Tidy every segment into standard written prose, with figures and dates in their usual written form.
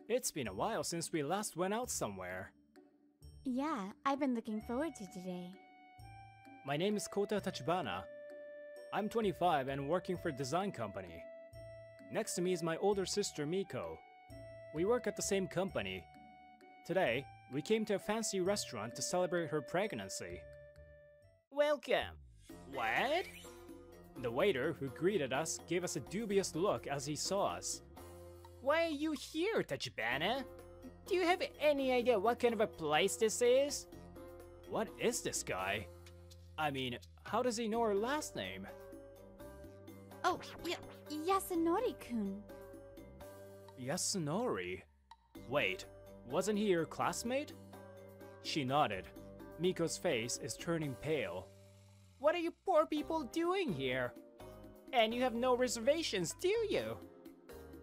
It's been a while since we last went out somewhere. Yeah, I've been looking forward to today. My name is Kota Tachibana. I'm 25 and working for a design company. Next to me is my older sister Miko. We work at the same company. Today, we came to a fancy restaurant to celebrate her pregnancy. Welcome! What? The waiter who greeted us gave us a dubious look as he saw us. Why are you here, Tachibana? Do you have any idea what kind of a place this is? What is this guy? I mean, how does he know our last name? Oh, Yasunori-kun. Yasunori? Wait, wasn't he your classmate? She nodded. Miko's face is turning pale. What are you poor people doing here? And you have no reservations, do you?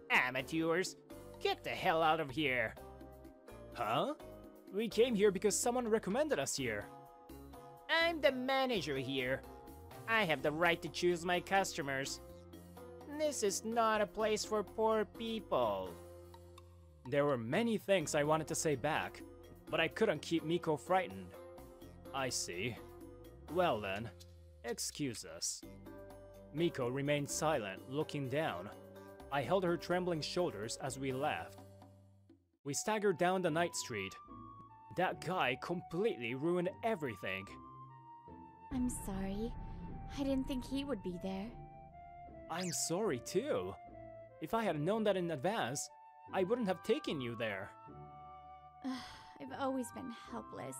Amateurs, get the hell out of here. Huh? We came here because someone recommended us here. I'm the manager here. I have the right to choose my customers. This is not a place for poor people. There were many things I wanted to say back, but I couldn't keep Miko frightened. I see. Well then, excuse us. Miko remained silent, looking down. I held her trembling shoulders as we left. We staggered down the night street. That guy completely ruined everything. I'm sorry. I didn't think he would be there. I'm sorry too. If I had known that in advance, I wouldn't have taken you there. I've always been helpless.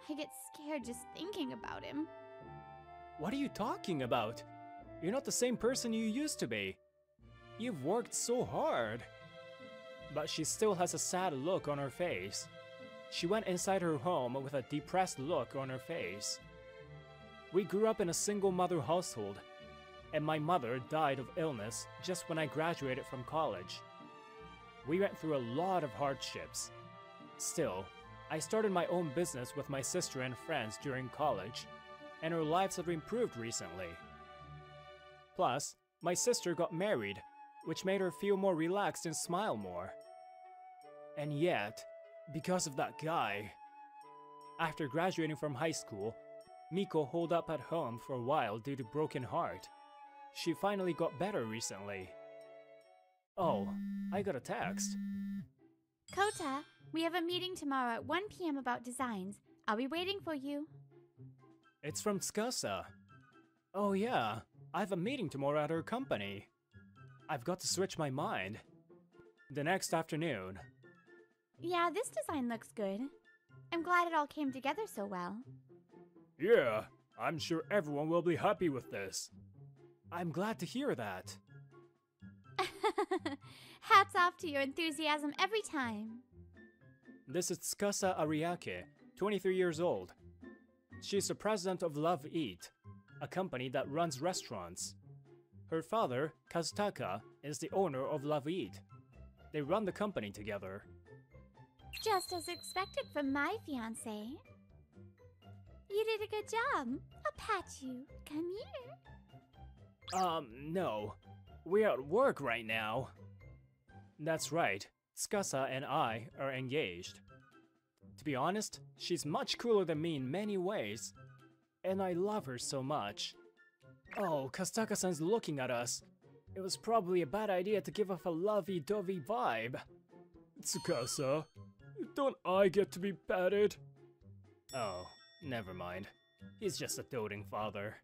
I get scared just thinking about him. What are you talking about? You're not the same person you used to be. You've worked so hard. But she still has a sad look on her face. She went inside her home with a depressed look on her face. We grew up in a single-mother household, and my mother died of illness just when I graduated from college. We went through a lot of hardships. Still, I started my own business with my sister and friends during college, and our lives have improved recently. Plus, my sister got married, which made her feel more relaxed and smile more. And yet, because of that guy... After graduating from high school, Miko holed up at home for a while due to broken heart. She finally got better recently. Oh, I got a text. Kota, we have a meeting tomorrow at 1 p.m. about designs. I'll be waiting for you. It's from Tsukasa. Oh yeah, I have a meeting tomorrow at her company. I've got to switch my mind. The next afternoon. Yeah, this design looks good. I'm glad it all came together so well. Yeah, I'm sure everyone will be happy with this. I'm glad to hear that. Hats off to your enthusiasm every time. This is Tsukasa Ariake, 23 years old. She's the president of Love Eat, a company that runs restaurants. Her father, Kazutaka, is the owner of Love Eat. They run the company together. Just as expected from my fiancé. You did a good job. I'll pat you. Come here. No. We're at work right now. That's right. Tsukasa and I are engaged. To be honest, she's much cooler than me in many ways. And I love her so much. Oh, Kazutaka-san's looking at us. It was probably a bad idea to give off a lovey-dovey vibe. Tsukasa, don't I get to be patted? Oh, never mind. He's just a doting father.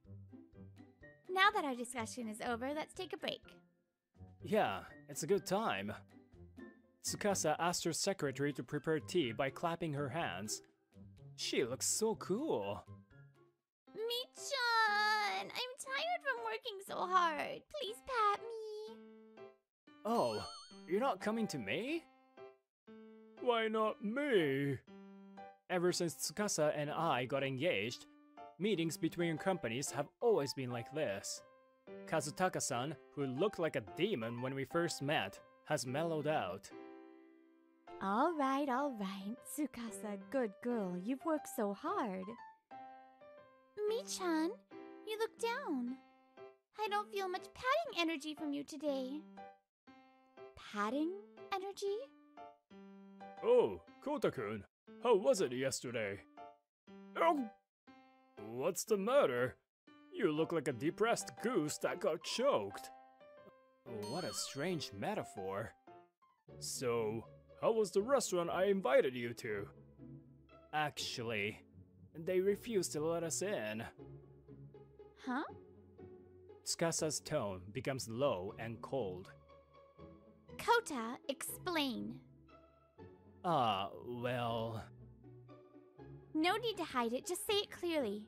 Now that our discussion is over, let's take a break. Yeah, it's a good time. Tsukasa asked her secretary to prepare tea by clapping her hands. She looks so cool. Mi-chan! I'm tired from working so hard. Please pat me. Oh, you're not coming to me? Why not me? Ever since Tsukasa and I got engaged, meetings between companies have always been like this. Kazutaka-san, who looked like a demon when we first met, has mellowed out. All right. Tsukasa, good girl. You've worked so hard. Mi-chan, you look down. I don't feel much patting energy from you today. Patting energy? Oh, Kota-kun, how was it yesterday? Oh! What's the matter? You look like a depressed goose that got choked. What a strange metaphor. So, how was the restaurant I invited you to? Actually, they refused to let us in. Huh? Tsukasa's tone becomes low and cold. Kota, explain. Well... No need to hide it, just say it clearly.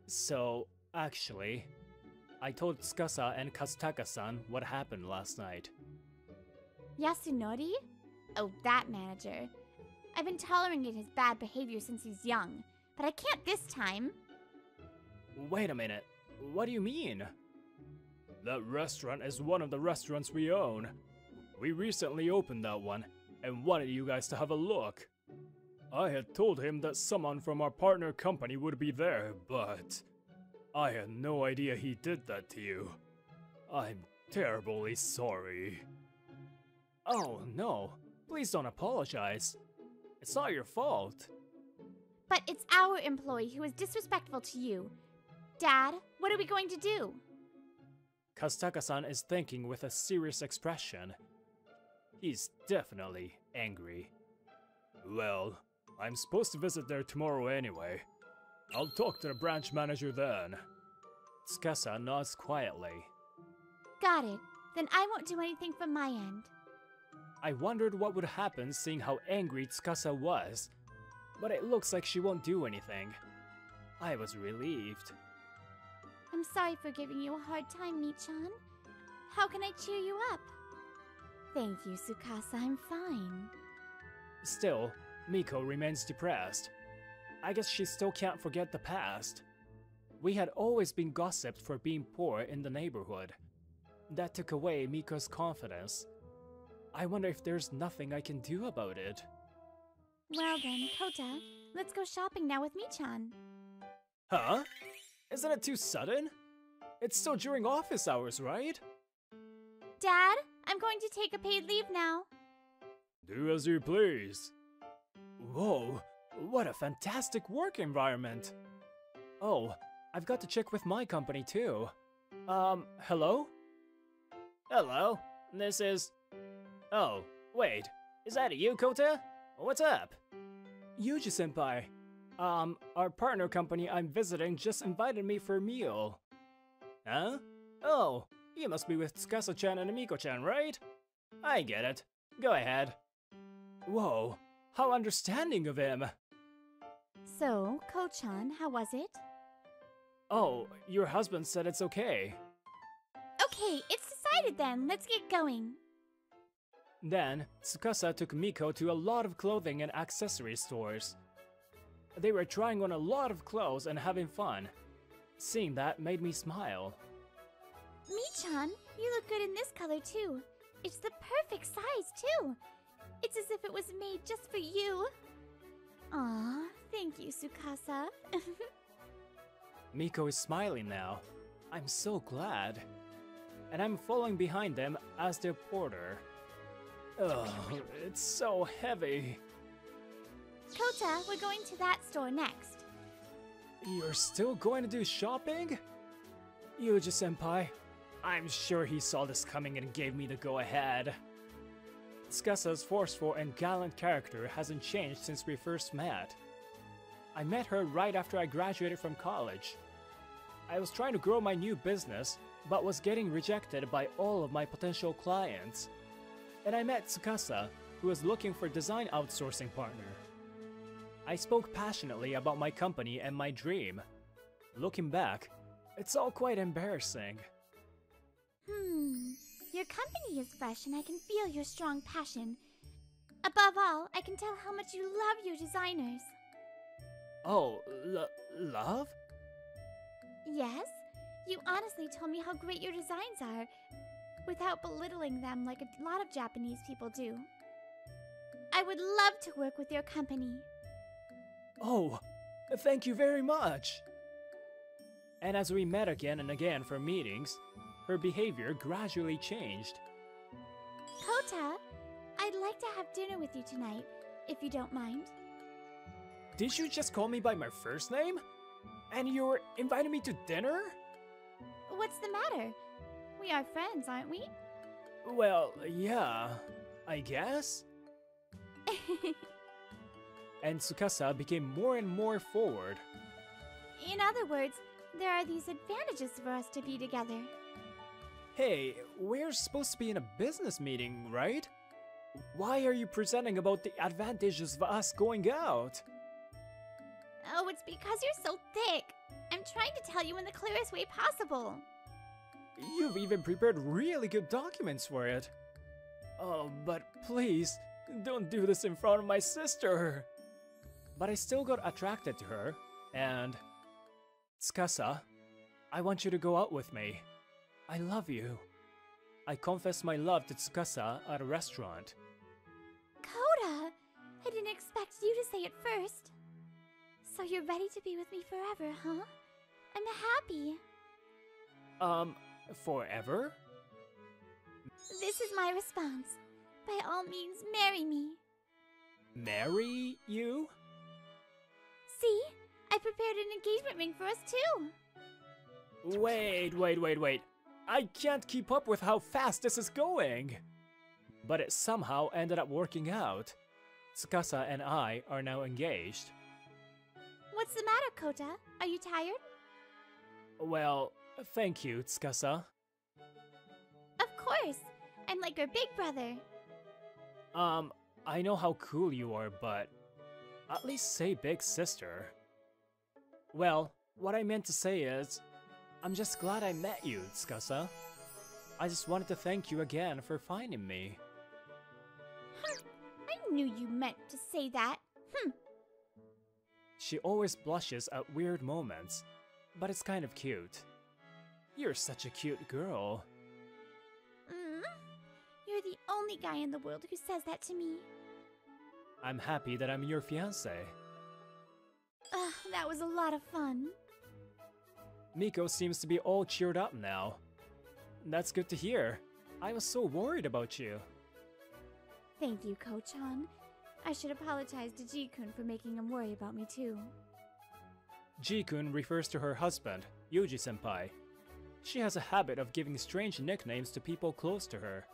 So, actually, I told Tsukasa and Kazutaka-san what happened last night. Yasunori? Oh, that manager. I've been tolerating his bad behavior since he's young, but I can't this time. Wait a minute, what do you mean? That restaurant is one of the restaurants we own. We recently opened that one, and wanted you guys to have a look. I had told him that someone from our partner company would be there, but I had no idea he did that to you. I'm terribly sorry. Oh no, please don't apologize. It's not your fault. But it's our employee who is disrespectful to you. Dad, what are we going to do? Kazutaka-san is thinking with a serious expression. He's definitely angry. Well, I'm supposed to visit there tomorrow anyway. I'll talk to the branch manager then. Tsukasa nods quietly. Got it. Then I won't do anything from my end. I wondered what would happen seeing how angry Tsukasa was, but it looks like she won't do anything. I was relieved. I'm sorry for giving you a hard time, Michan. How can I cheer you up? Thank you, Tsukasa, I'm fine. Still, Miko remains depressed. I guess she still can't forget the past. We had always been gossiped for being poor in the neighborhood. That took away Miko's confidence. I wonder if there's nothing I can do about it. Well then, Kota, let's go shopping now with Michan. Huh? Isn't it too sudden? It's still during office hours, right? Dad, I'm going to take a paid leave now. Do as you please. Whoa, what a fantastic work environment. Oh, I've got to check with my company too. Hello? Hello, this is... Oh, wait, is that you, Kota? What's up? Yuji-senpai. Our partner company I'm visiting just invited me for a meal. Huh? Oh, you must be with Tsukasa-chan and Miko-chan, right? I get it. Go ahead. Whoa, how understanding of him. So, Ko-chan, how was it? Oh, your husband said it's okay. Okay, it's decided then. Let's get going. Then, Tsukasa took Miko to a lot of clothing and accessory stores. They were trying on a lot of clothes and having fun. Seeing that made me smile. Michan, you look good in this color too. It's the perfect size too. It's as if it was made just for you. Aw, thank you, Tsukasa. Miko is smiling now. I'm so glad. And I'm following behind them as their porter. Oh, it's so heavy. Kota, we're going to that store next. You're still going to do shopping? Yuji-senpai, I'm sure he saw this coming and gave me the go-ahead. Tsukasa's forceful and gallant character hasn't changed since we first met. I met her right after I graduated from college. I was trying to grow my new business, but was getting rejected by all of my potential clients. And I met Tsukasa, who was looking for a design outsourcing partner. I spoke passionately about my company and my dream. Looking back, it's all quite embarrassing. Your company is fresh and I can feel your strong passion. Above all, I can tell how much you love your designers. Oh, love? Yes? You honestly told me how great your designs are, without belittling them like a lot of Japanese people do. I would love to work with your company. Oh, thank you very much! And as we met again and again for meetings, her behavior gradually changed. Kota, I'd like to have dinner with you tonight, if you don't mind. Did you just call me by my first name? And you're inviting me to dinner? What's the matter? We are friends, aren't we? Well, yeah, I guess. And Tsukasa became more and more forward. In other words, there are these advantages for us to be together. Hey, we're supposed to be in a business meeting, right? Why are you presenting about the advantages of us going out? Oh, it's because you're so thick. I'm trying to tell you in the clearest way possible. You've even prepared really good documents for it. Oh, but please, don't do this in front of my sister. But I still got attracted to her, and... Tsukasa, I want you to go out with me. I love you. I confessed my love to Tsukasa at a restaurant. Kota! I didn't expect you to say it first. So you're ready to be with me forever, huh? I'm happy. Forever? This is my response. By all means, marry me. Marry you? See? I prepared an engagement ring for us too. Wait. I can't keep up with how fast this is going. But it somehow ended up working out. Tsukasa and I are now engaged. What's the matter, Kota? Are you tired? Well, thank you, Tsukasa. Of course. I'm like your big brother. I know how cool you are, but at least say big sister. Well, what I meant to say is, I'm just glad I met you, Tsukasa. I just wanted to thank you again for finding me. I knew you meant to say that. She always blushes at weird moments, but it's kind of cute. You're such a cute girl. You're the only guy in the world who says that to me. I'm happy that I'm your fiancé. That was a lot of fun. Miko seems to be all cheered up now. That's good to hear. I was so worried about you. Thank you, Ko-chan. I should apologize to Ji-kun for making him worry about me too. Ji-kun refers to her husband, Yuji-senpai. She has a habit of giving strange nicknames to people close to her.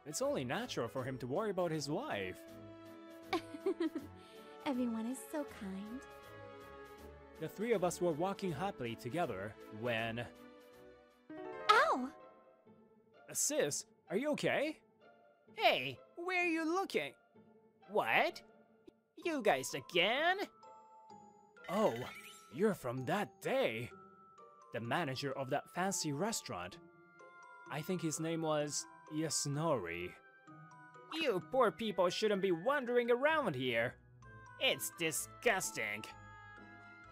It's only natural for him to worry about his wife. Everyone is so kind. The three of us were walking happily together when... Ow! Sis, are you okay? Hey, where are you looking? What? You guys again? Oh, you're from that day. The manager of that fancy restaurant. I think his name was Yasunori. You poor people shouldn't be wandering around here. It's disgusting.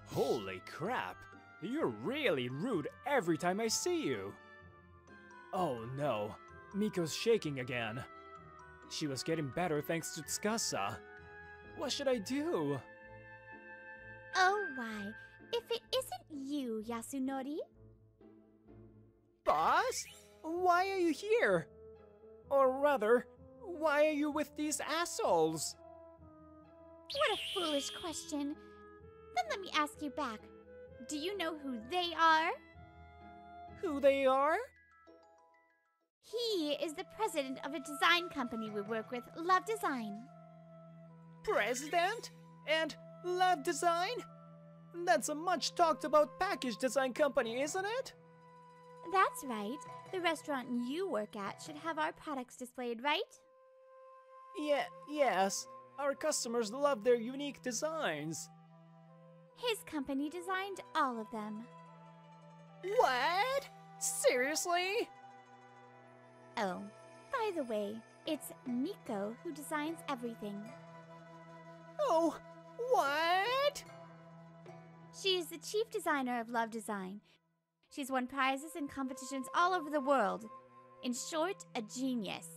Holy crap, you're really rude every time I see you. Oh no, Miko's shaking again. She was getting better thanks to Tsukasa. What should I do? Oh, why? If it isn't you, Yasunori? Boss? Why are you here? Or rather, why are you with these assholes? What a foolish question. Then let me ask you back. Do you know who they are? Who they are? He is the president of a design company we work with, Love Design. President? And Love Design? That's a much talked about package design company, isn't it? That's right. The restaurant you work at should have our products displayed, right? Yes. Our customers love their unique designs. His company designed all of them. What? Seriously? Oh, by the way, it's Miko who designs everything. Oh, what? She is the chief designer of Love Design. She's won prizes in competitions all over the world. In short, a genius.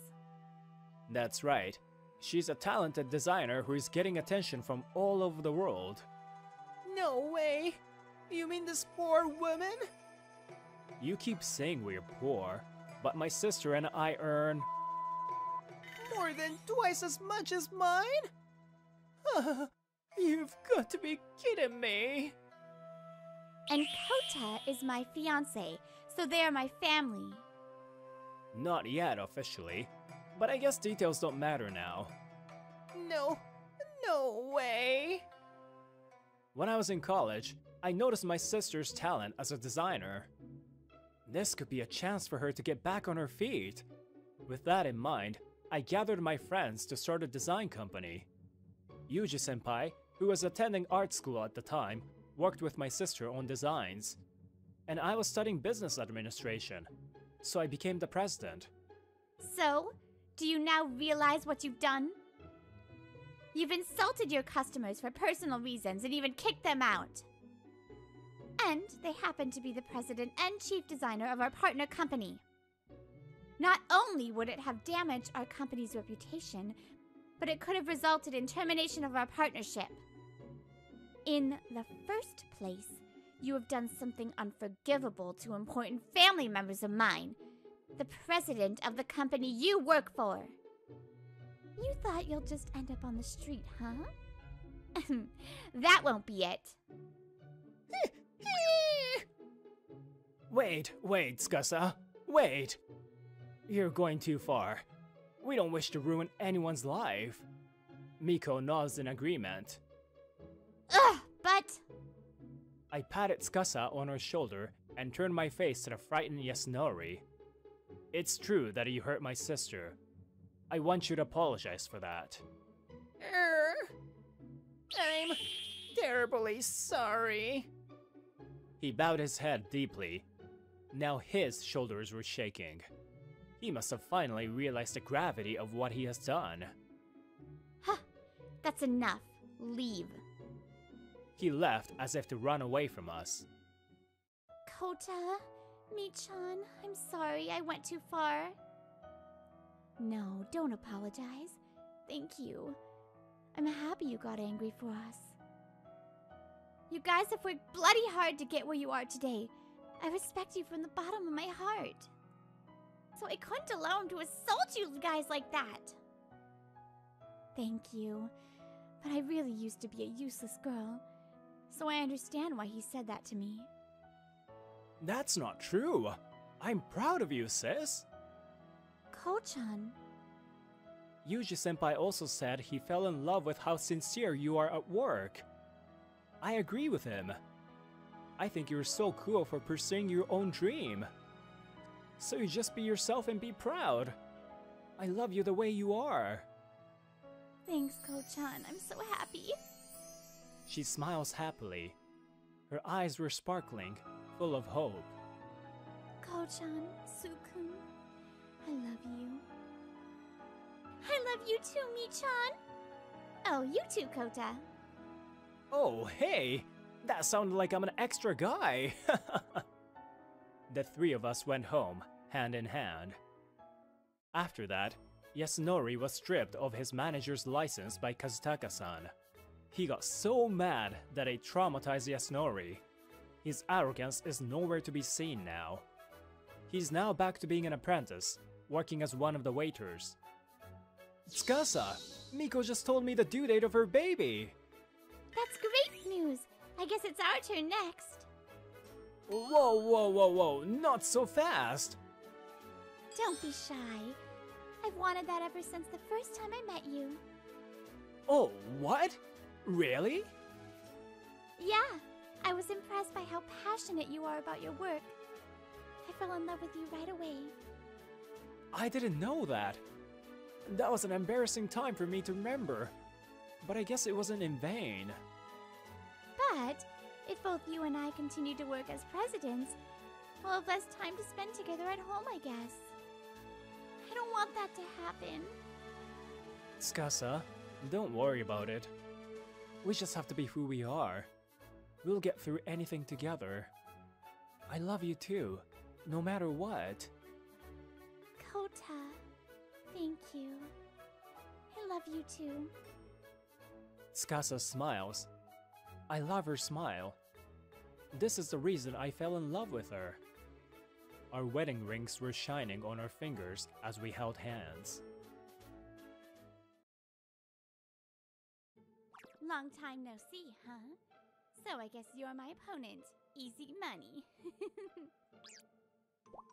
That's right. She's a talented designer who is getting attention from all over the world. No way! You mean this poor woman? You keep saying we're poor, but my sister and I earn... more than twice as much as mine? You've got to be kidding me. And Kota is my fiance, so they're my family. Not yet officially, but I guess details don't matter now. No way. When I was in college, I noticed my sister's talent as a designer. This could be a chance for her to get back on her feet. With that in mind, I gathered my friends to start a design company. Yuji-senpai, who was attending art school at the time, worked with my sister on designs. And I was studying business administration, so I became the president. So, do you now realize what you've done? You've insulted your customers for personal reasons and even kicked them out. And they happen to be the president and chief designer of our partner company. Not only would it have damaged our company's reputation, but it could have resulted in termination of our partnership. In the first place, you have done something unforgivable to important family members of mine, the president of the company you work for. You thought you'll just end up on the street, huh? That won't be it. Wait, Tsukasa. Wait. You're going too far. We don't wish to ruin anyone's life. Miko nods in agreement. Ugh, but... I patted Tsukasa on her shoulder and turned my face to the frightened Yasunori. It's true that you hurt my sister. I want you to apologize for that. I'm terribly sorry. He bowed his head deeply. Now his shoulders were shaking. He must have finally realized the gravity of what he has done. Huh, that's enough. Leave. He left as if to run away from us. Kota, Michan, I'm sorry I went too far. No, don't apologize. Thank you. I'm happy you got angry for us. You guys have worked bloody hard to get where you are today. I respect you from the bottom of my heart. So I couldn't allow him to assault you guys like that. Thank you. But I really used to be a useless girl. So I understand why he said that to me. That's not true. I'm proud of you, sis. Ko-chan. Yuji-senpai also said he fell in love with how sincere you are at work. I agree with him. I think you're so cool for pursuing your own dream. So you just be yourself and be proud. I love you the way you are. Thanks, Ko-chan. I'm so happy. She smiles happily. Her eyes were sparkling, full of hope. Ko-chan, Sukun, I love you. I love you too, Michan. Oh, you too, Kota. Oh, hey! That sounded like I'm an extra guy! The three of us went home, hand in hand. After that, Yasunori was stripped of his manager's license by Kazutaka-san. He got so mad that it traumatized Yasunori. His arrogance is nowhere to be seen now. He's now back to being an apprentice, working as one of the waiters. Tsukasa! Miko just told me the due date of her baby! That's great news! I guess it's our turn next. Whoa, not so fast! Don't be shy. I've wanted that ever since the first time I met you. Oh, what? Really? Yeah, I was impressed by how passionate you are about your work. I fell in love with you right away. I didn't know that. That was an embarrassing time for me to remember. But I guess it wasn't in vain. But if both you and I continue to work as presidents, we'll have less time to spend together at home, I guess. I don't want that to happen. Tsukasa, don't worry about it. We just have to be who we are. We'll get through anything together. I love you too, no matter what. Kota, thank you. I love you too. Tsukasa smiles. I love her smile. This is the reason I fell in love with her. Our wedding rings were shining on our fingers as we held hands. Long time no see, huh? So I guess you're my opponent. Easy money.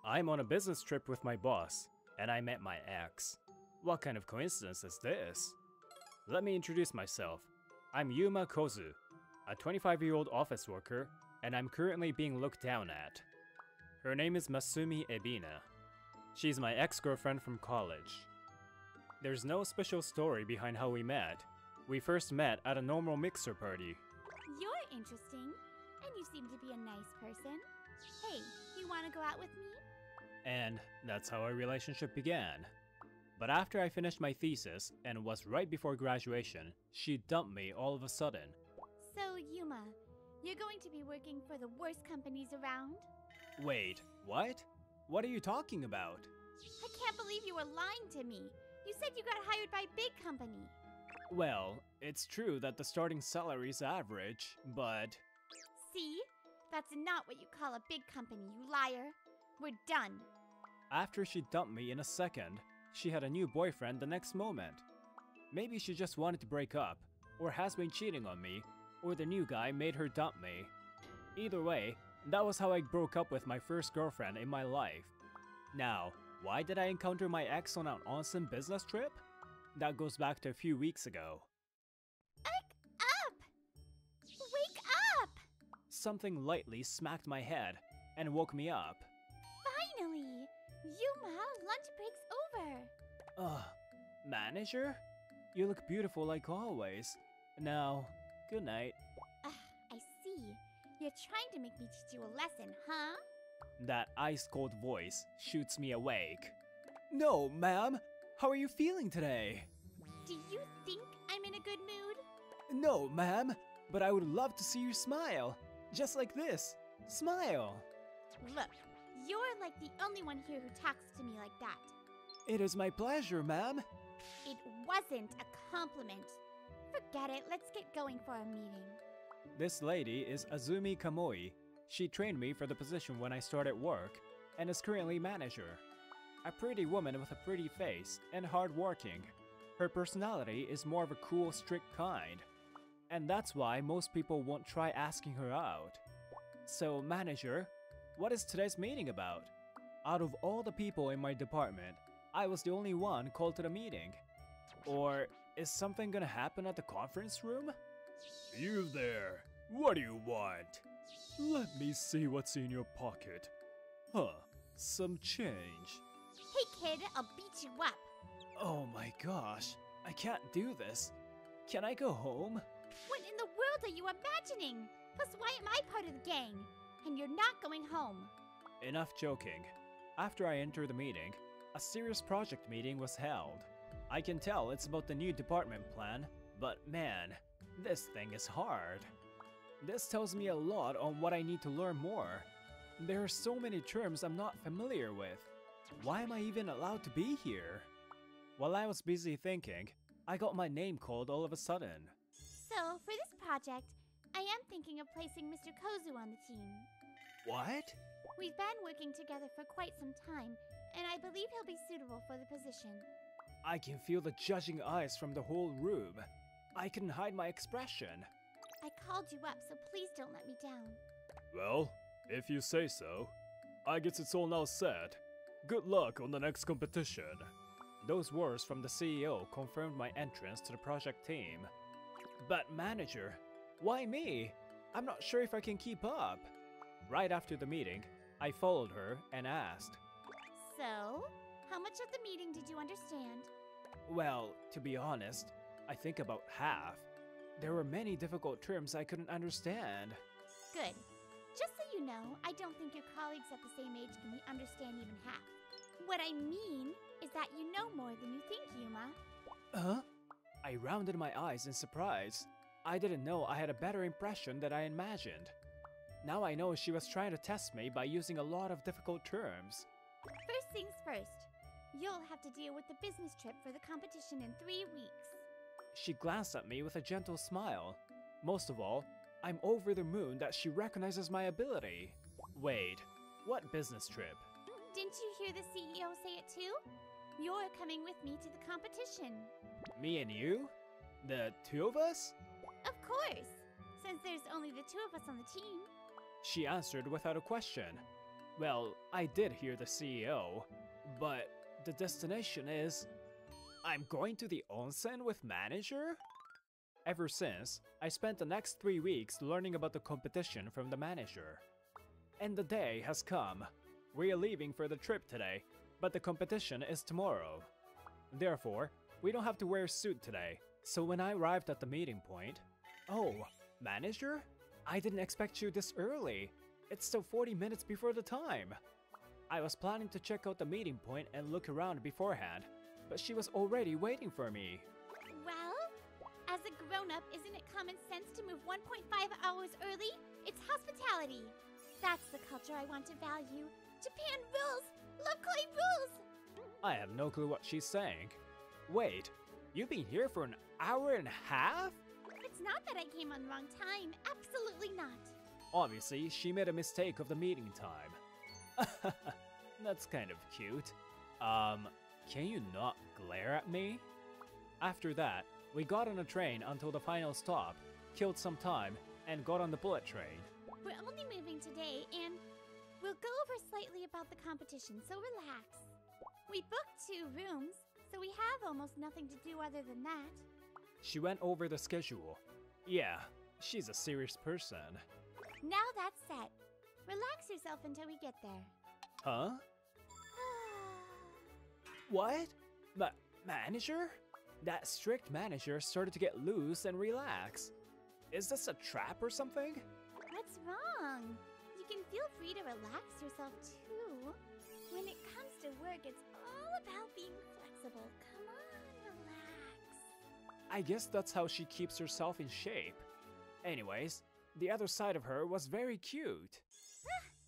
I'm on a business trip with my boss, and I met my ex. What kind of coincidence is this? Let me introduce myself. I'm Yuma Kozu, a 25-year-old office worker, and I'm currently being looked down at. Her name is Masumi Ebina. She's my ex-girlfriend from college. There's no special story behind how we met. We first met at a normal mixer party. You're interesting, and you seem to be a nice person. Hey, you want to go out with me? And that's how our relationship began. But after I finished my thesis, and was right before graduation, she dumped me all of a sudden. So, Yuma, you're going to be working for the worst companies around? Wait, what? What are you talking about? I can't believe you were lying to me. You said you got hired by big company. Well, it's true that the starting salary is average, but... See? That's not what you call a big company, you liar. We're done. After she dumped me in a second, she had a new boyfriend the next moment. Maybe she just wanted to break up, or has been cheating on me, or the new guy made her dump me. Either way, that was how I broke up with my first girlfriend in my life. Now, why did I encounter my ex on an onsen business trip? That goes back to a few weeks ago. Wake up! Wake up! Something lightly smacked my head and woke me up. Finally! Yuma, lunch break's over. Ugh, manager? You look beautiful like always. Now, good night. I see. You're trying to make me teach you a lesson, huh? That ice-cold voice shoots me awake. No, ma'am! How are you feeling today? Do you think I'm in a good mood? No, ma'am, but I would love to see you smile. Just like this. Smile. Look, you're like the only one here who talks to me like that. It is my pleasure, ma'am. It wasn't a compliment. Forget it, let's get going for a meeting. This lady is Azumi Kamoi. She trained me for the position when I started work, and is currently manager. A pretty woman with a pretty face and hardworking. Her personality is more of a cool, strict kind. And that's why most people won't try asking her out. So, manager, what is today's meeting about? Out of all the people in my department, I was the only one called to the meeting. Or is something gonna happen at the conference room? You there, what do you want? Let me see what's in your pocket. Huh, some change. Hey kid, I'll beat you up. Oh my gosh, I can't do this. Can I go home? What in the world are you imagining? Plus, why am I part of the gang? And you're not going home. Enough joking. After I enter the meeting, a serious project meeting was held. I can tell it's about the new department plan, but man, this thing is hard. This tells me a lot on what I need to learn more. There are so many terms I'm not familiar with. Why am I even allowed to be here? While I was busy thinking, I got my name called all of a sudden. So, for this project, I am thinking of placing Mr. Kozu on the team. What? We've been working together for quite some time, and I believe he'll be suitable for the position. I can feel the judging eyes from the whole room. I couldn't hide my expression. I called you up, so please don't let me down. Well, if you say so. I guess it's all now set. Good luck on the next competition. Those words from the CEO confirmed my entrance to the project team. But manager, why me? I'm not sure if I can keep up. Right after the meeting, I followed her and asked. So, how much of the meeting did you understand? Well, to be honest, I think about half. There were many difficult terms I couldn't understand. Good. Just so you know, I don't think your colleagues at the same age can understand even half. What I mean is that you know more than you think, Yuma. Huh? I rounded my eyes in surprise. I didn't know I had a better impression than I imagined. Now I know she was trying to test me by using a lot of difficult terms. First things first, you'll have to deal with the business trip for the competition in 3 weeks. She glanced at me with a gentle smile. Most of all, I'm over the moon that she recognizes my ability. Wait, what business trip? Didn't you hear the CEO say it too? You're coming with me to the competition. Me and you? The two of us? Of course, since there's only the two of us on the team. She answered without a question. Well, I did hear the CEO, but the destination is... I'm going to the onsen with manager? Ever since, I spent the next 3 weeks learning about the competition from the manager. And the day has come. We're leaving for the trip today, but the competition is tomorrow. Therefore, we don't have to wear a suit today. So when I arrived at the meeting point... Oh, manager? I didn't expect you this early. It's still 40 minutes before the time. I was planning to check out the meeting point and look around beforehand, but she was already waiting for me. Well, as a grown-up, isn't it common sense to move 1.5 hours early? It's hospitality. That's the culture I want to value. Japan rules! Love Koi rules! I have no clue what she's saying. Wait, you've been here for an hour and a half? It's not that I came on wrong time. Absolutely not. Obviously, she made a mistake of the meeting time. That's kind of cute. Can you not glare at me? After that, we got on a train until the final stop, killed some time, and got on the bullet train. We're only moving today, and we'll go over slightly about the competition, so relax. We booked 2 rooms, so we have almost nothing to do other than that. She went over the schedule. Yeah, she's a serious person. Now that's set. Relax yourself until we get there. Huh? What? Manager? That strict manager started to get loose and relax. Is this a trap or something? What's wrong? You can feel free to relax yourself too. When it comes to work, it's all about being flexible. Come on, relax. I guess that's how she keeps herself in shape. Anyways, the other side of her was very cute.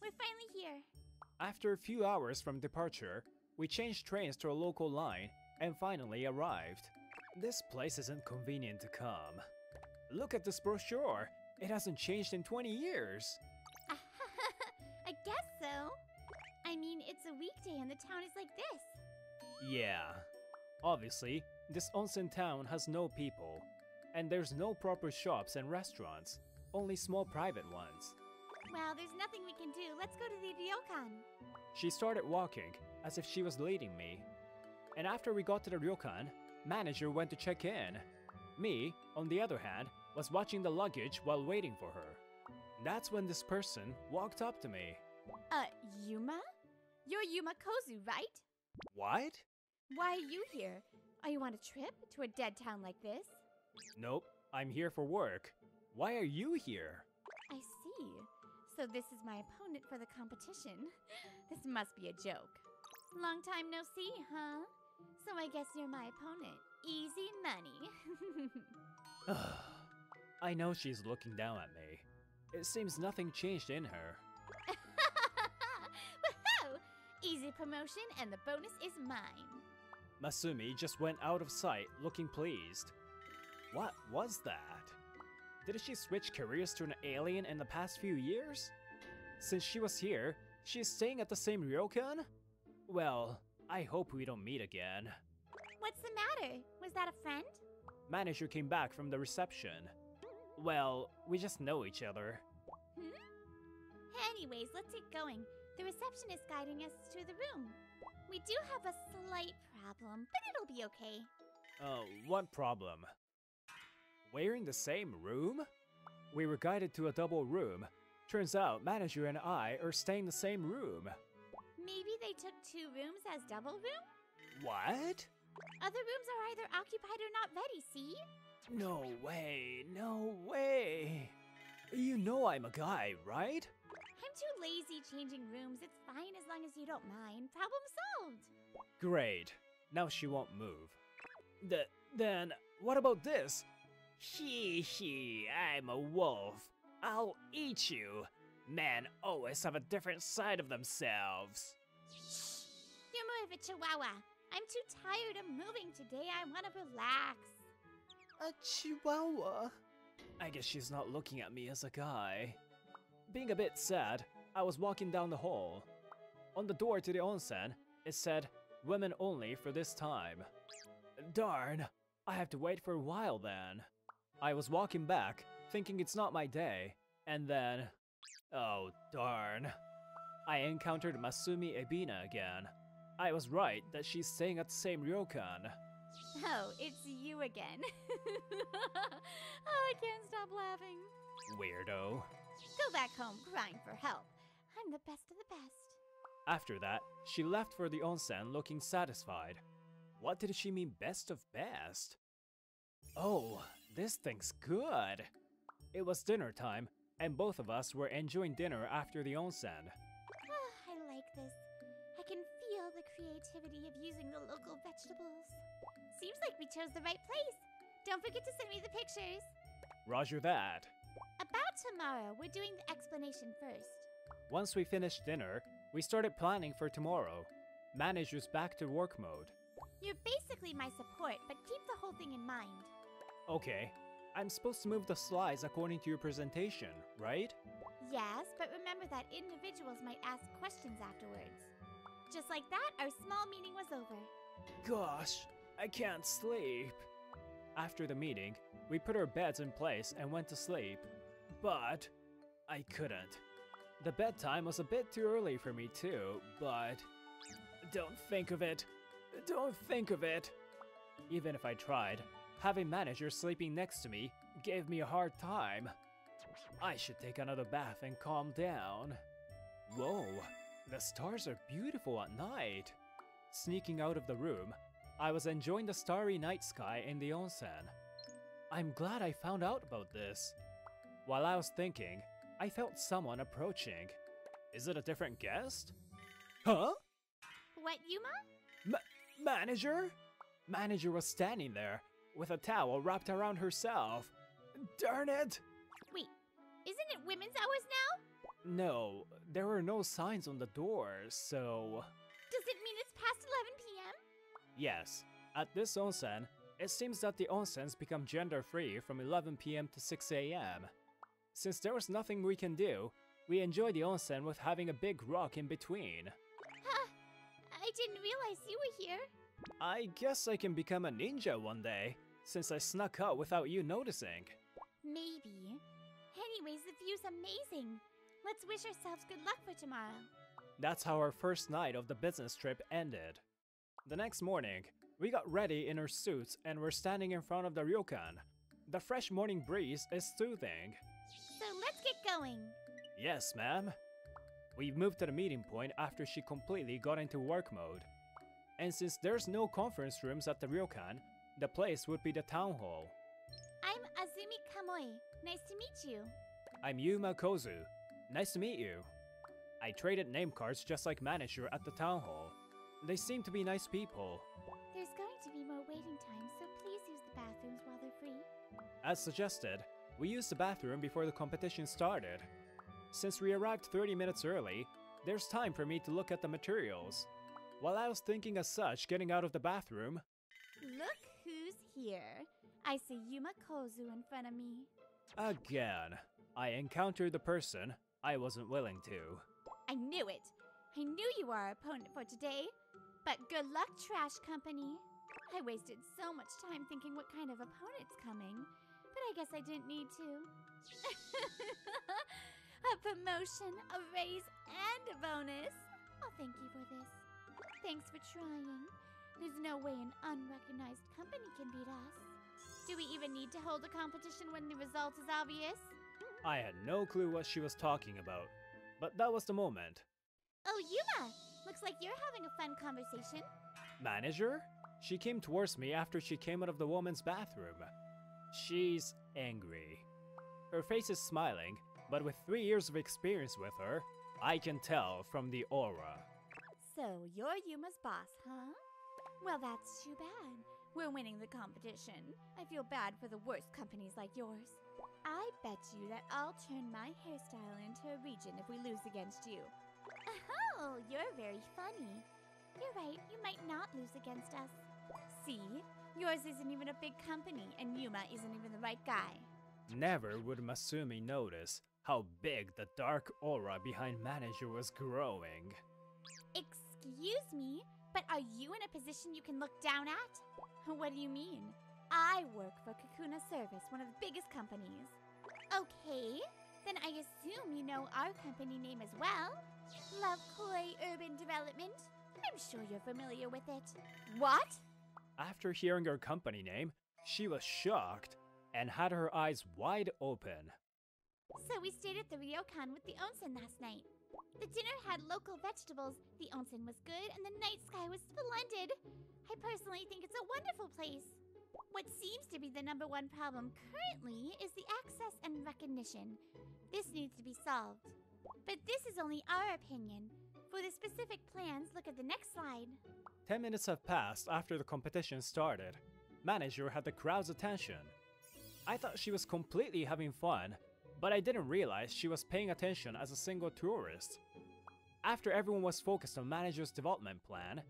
We're finally here. After a few hours from departure, we changed trains to a local line and finally arrived. This place isn't convenient to come. Look at this brochure. It hasn't changed in 20 years. I guess so. I mean, it's a weekday and the town is like this. Yeah. Obviously, this onsen town has no people. And there's no proper shops and restaurants, only small private ones. Well, there's nothing we can do. Let's go to the ryokan. She started walking, as if she was leading me. And after we got to the ryokan, manager went to check in. Me, on the other hand, was watching the luggage while waiting for her. That's when this person walked up to me. Yuma? You're Yuma Kozu, right? What? Why are you here? Are you on a trip to a dead town like this? Nope, I'm here for work. Why are you here? I see. So this is my opponent for the competition. This must be a joke. Long time no see, huh? So I guess you're my opponent. Easy money. I know she's looking down at me. It seems nothing changed in her. Woohoo! Easy promotion and the bonus is mine. Masumi just went out of sight, looking pleased. What was that? Did she switch careers to an alien in the past few years? Since she was here, she's staying at the same ryokan? Well, I hope we don't meet again. What's the matter? Was that a friend? Manager came back from the reception. Well, we just know each other. Anyways, let's get going. The receptionist guiding us to the room. We do have a slight problem, but it'll be okay. What problem? We're in the same room? We were guided to a double room. Turns out manager and I are staying in the same room. Maybe they took 2 rooms as double room? What? Other rooms are either occupied or not ready, see? No way, no way. You know I'm a guy, right? I'm too lazy changing rooms. It's fine as long as you don't mind. Problem solved. Great. Now she won't move. Then, what about this? Hee, I'm a wolf. I'll eat you. Men always have a different side of themselves. You're more of a chihuahua. I'm too tired of moving today. I want to relax. A chihuahua? I guess she's not looking at me as a guy. Being a bit sad, I was walking down the hall. On the door to the onsen, it said, "Women only for this time." Darn, I have to wait for a while then. I was walking back, thinking it's not my day, and then... oh, darn. I encountered Masumi Ebina again. I was right that she's staying at the same ryokan. Oh, it's you again. Oh, I can't stop laughing. Weirdo. Go back home crying for help. I'm the best of the best. After that, she left for the onsen looking satisfied. What did she mean best of best? Oh, this thing's good! It was dinner time, and both of us were enjoying dinner after the onsen. Oh, I like this. I can feel the creativity of using the local vegetables. Seems like we chose the right place. Don't forget to send me the pictures. Roger that. About tomorrow, we're doing the explanation first. Once we finished dinner, we started planning for tomorrow. Manager's back to work mode. You're basically my support, but keep the whole thing in mind. Okay, I'm supposed to move the slides according to your presentation, right? Yes, but remember that individuals might ask questions afterwards. Just like that, our small meeting was over. Gosh, I can't sleep. After the meeting, we put our beds in place and went to sleep. But I couldn't. The bedtime was a bit too early for me too, but... don't think of it. Don't think of it. Even if I tried, having manager sleeping next to me gave me a hard time. I should take another bath and calm down. Whoa, the stars are beautiful at night. Sneaking out of the room, I was enjoying the starry night sky in the onsen. I'm glad I found out about this. While I was thinking, I felt someone approaching. Is it a different guest? Huh? What, Yuma? Manager? Manager was standing there, with a towel wrapped around herself. Darn it! Wait, isn't it women's hours now? No, there were no signs on the door, so... Does it mean it's past 11 p.m.? Yes, at this onsen, it seems that the onsens become gender-free from 11 p.m. to 6 a.m. Since there was nothing we can do, we enjoy the onsen with having a big rock in between. Huh, I didn't realize you were here. I guess I can become a ninja one day, since I snuck out without you noticing. Maybe. Anyways, the view's amazing. Let's wish ourselves good luck for tomorrow. That's how our first night of the business trip ended. The next morning, we got ready in our suits and were standing in front of the ryokan. The fresh morning breeze is soothing. So let's get going. Yes, ma'am. We moved to the meeting point after she completely got into work mode. And since there's no conference rooms at the ryokan, the place would be the town hall. I'm Azumi Kamoi. Nice to meet you. I'm Yuma Kozu. Nice to meet you. I traded name cards just like manager at the town hall. They seem to be nice people. There's going to be more waiting time, so please use the bathrooms while they're free. As suggested, we used the bathroom before the competition started. Since we arrived 30 minutes early, there's time for me to look at the materials. While I was thinking as such getting out of the bathroom... Look who's here. I see Yuma Kozu in front of me. Again, I encountered the person I wasn't willing to. I knew it. I knew you were our opponent for today. But good luck, Trash Company. I wasted so much time thinking what kind of opponent's coming, but I guess I didn't need to. A promotion, a raise, and a bonus. I'll thank you for this. Thanks for trying. There's no way an unrecognized company can beat us. Do we even need to hold a competition when the result is obvious? I had no clue what she was talking about, but that was the moment. Oh, Yuma! Looks like you're having a fun conversation. Manager? She came towards me after she came out of the woman's bathroom. She's angry. Her face is smiling, but with 3 years of experience with her, I can tell from the aura. So, you're Yuma's boss, huh? Well, that's too bad. We're winning the competition. I feel bad for the worst companies like yours. I bet you that I'll turn my hairstyle into a region if we lose against you. Oh, you're very funny. You're right, you might not lose against us. See? Yours isn't even a big company, and Yuma isn't even the right guy. Never would Masumi notice how big the dark aura behind manager was growing. Excuse me, but are you in a position you can look down at? What do you mean? I work work for Kakuna Service, one of the biggest companies. Okay, then I assume you know our company name as well. Love Koi Urban Development. I'm sure you're familiar with it. What? After hearing her company name, she was shocked and had her eyes wide open. So we stayed at the ryokan with the onsen last night. The dinner had local vegetables, the onsen was good, and the night sky was splendid. I personally think it's a wonderful place. What seems to be the #1 problem currently is the access and recognition. This needs to be solved. But this is only our opinion. For the specific plans, look at the next slide. 10 minutes have passed after the competition started. Manager had the crowd's attention. I thought she was completely having fun, but I didn't realize she was paying attention as a single tourist. After everyone was focused on manager's development plan,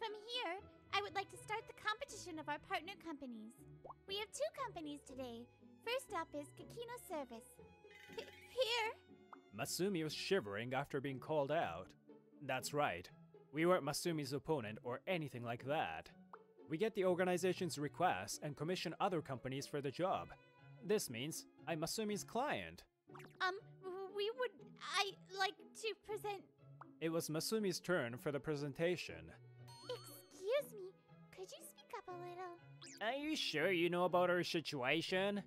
From here, I would like to start the competition of our partner companies. We have 2 companies today. First up is Kakino Service. Here? Masumi was shivering after being called out. That's right. We weren't Masumi's opponent or anything like that. We get the organization's requests and commission other companies for the job. This means I'm Masumi's client. I like to present. It was Masumi's turn for the presentation. Excuse me, could you speak up a little? Are you sure you know about her situation?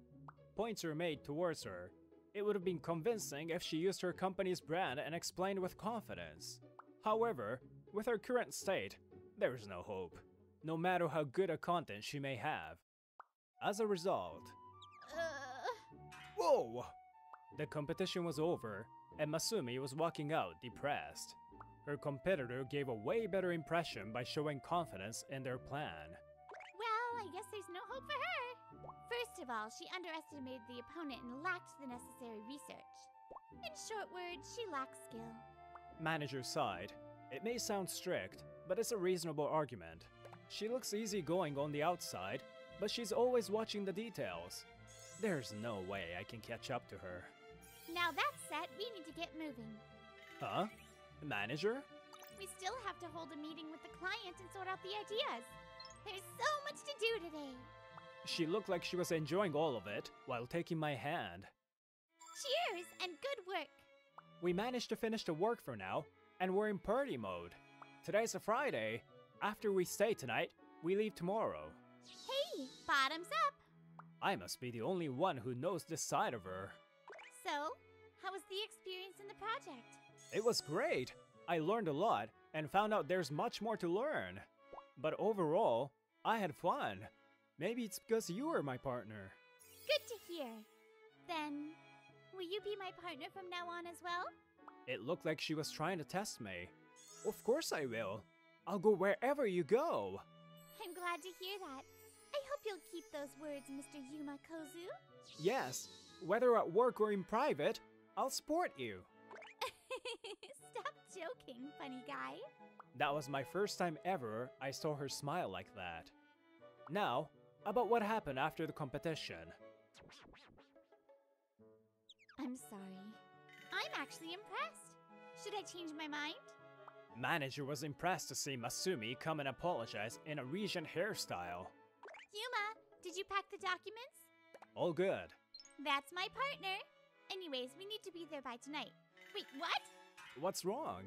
Points were made towards her. It would have been convincing if she used her company's brand and explained with confidence. However, with her current state, there is no hope, no matter how good a content she may have. As a result, whoa! The competition was over, and Masumi was walking out depressed. Her competitor gave a way better impression by showing confidence in their plan. Well, I guess there's no hope for her. First of all, she underestimated the opponent and lacked the necessary research. In short words, she lacks skill. Manager sighed. It may sound strict, but it's a reasonable argument. She looks easygoing on the outside, but she's always watching the details. There's no way I can catch up to her. Now that's set, we need to get moving. Huh? Manager? We still have to hold a meeting with the client and sort out the ideas. There's so much to do today. She looked like she was enjoying all of it while taking my hand. Cheers and good work. We managed to finish the work for now, and we're in party mode. Today's a Friday. After we stay tonight, we leave tomorrow. Hey, bottoms up. I must be the only one who knows this side of her. So, how was the experience in the project? It was great. I learned a lot and found out there's much more to learn. But overall, I had fun. Maybe it's because you were my partner. Good to hear. Then, will you be my partner from now on as well? It looked like she was trying to test me. Of course I will. I'll go wherever you go. I'm glad to hear that. I hope you'll keep those words, Mr. Yuma Kozu. Yes, whether at work or in private, I'll support you. Stop joking, funny guy. That was my first time ever I saw her smile like that. Now, about what happened after the competition. I'm sorry. I'm actually impressed. Should I change my mind? Manager was impressed to see Masumi come and apologize in a Regent hairstyle. Yuma, did you pack the documents? All good. That's my partner. Anyways, we need to be there by tonight. Wait, what? What's wrong?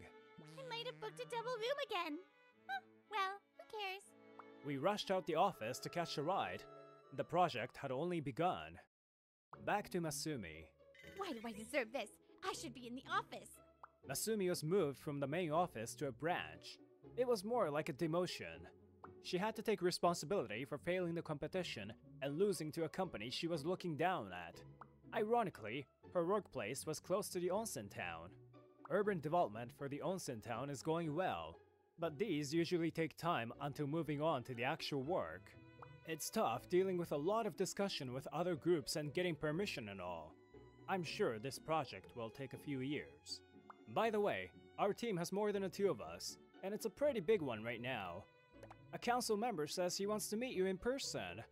I might have booked a double room again. Huh, well, who cares? We rushed out the office to catch a ride. The project had only begun. Back to Masumi. Why do I deserve this? I should be in the office. Masumi was moved from the main office to a branch. It was more like a demotion. She had to take responsibility for failing the competition and losing to a company she was looking down at. Ironically, her workplace was close to the onsen town. Urban development for the onsen town is going well, but these usually take time until moving on to the actual work. It's tough dealing with a lot of discussion with other groups and getting permission and all. I'm sure this project will take a few years. By the way, our team has more than the 2 of us, and it's a pretty big one right now. A council member says he wants to meet you in person.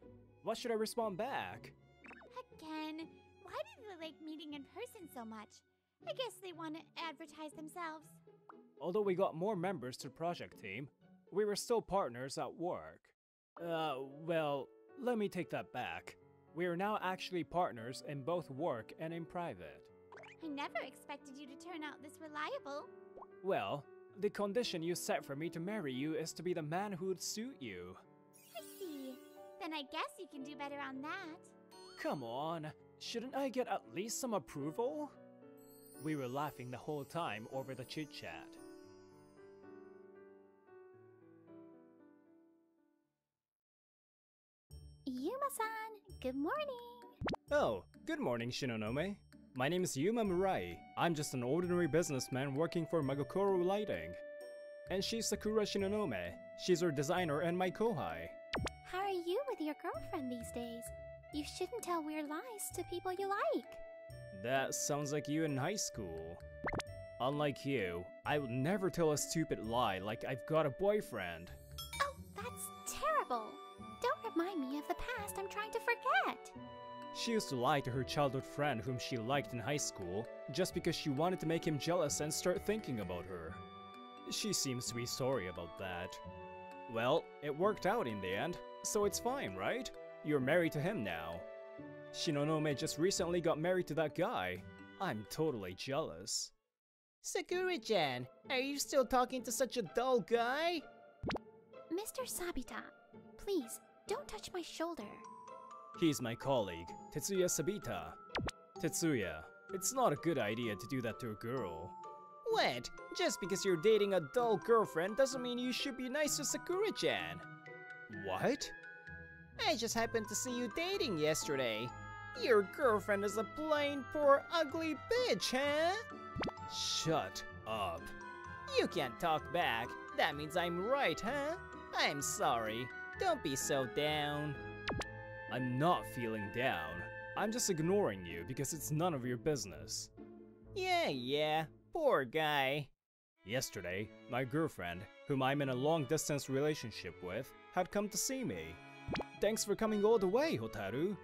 What should I respond back? Again, why do they like meeting in person so much? I guess they want to advertise themselves. Although we got more members to the project team, we were still partners at work. Well, let me take that back. We are now actually partners in both work and in private. I never expected you to turn out this reliable. Well, the condition you set for me to marry you is to be the man who would suit you. I see. Then I guess you can do better on that. Come on, shouldn't I get at least some approval? We were laughing the whole time over the chit-chat. Yuma-san, good morning. Oh, good morning, Shinonome. My name is Yuma Murai. I'm just an ordinary businessman working for Magokoro Lighting. And she's Sakura Shinonome. She's our designer and my kohai. How are you with your girlfriend these days? You shouldn't tell weird lies to people you like. That sounds like you in high school. Unlike you, I would never tell a stupid lie like I've got a boyfriend. Oh, that's terrible. Don't remind me of the past I'm trying to forget. She used to lie to her childhood friend whom she liked in high school just because she wanted to make him jealous and start thinking about her. She seems to be sorry about that. Well, it worked out in the end, so it's fine, right? You're married to him now. Shinonome just recently got married to that guy. I'm totally jealous. Sakura-chan, are you still talking to such a dull guy? Mr. Sabita, please, don't touch my shoulder. He's my colleague, Tetsuya Sabita. Tetsuya, it's not a good idea to do that to a girl. What? Just because you're dating a dull girlfriend doesn't mean you should be nice to Sakura-chan. What? I just happened to see you dating yesterday. Your girlfriend is a plain, poor, ugly bitch, huh? Shut up. You can't talk back. That means I'm right, huh? I'm sorry. Don't be so down. I'm not feeling down. I'm just ignoring you because it's none of your business. Yeah, poor guy. Yesterday, my girlfriend, whom I'm in a long-distance relationship with, had come to see me. Thanks for coming all the way, Hotaru.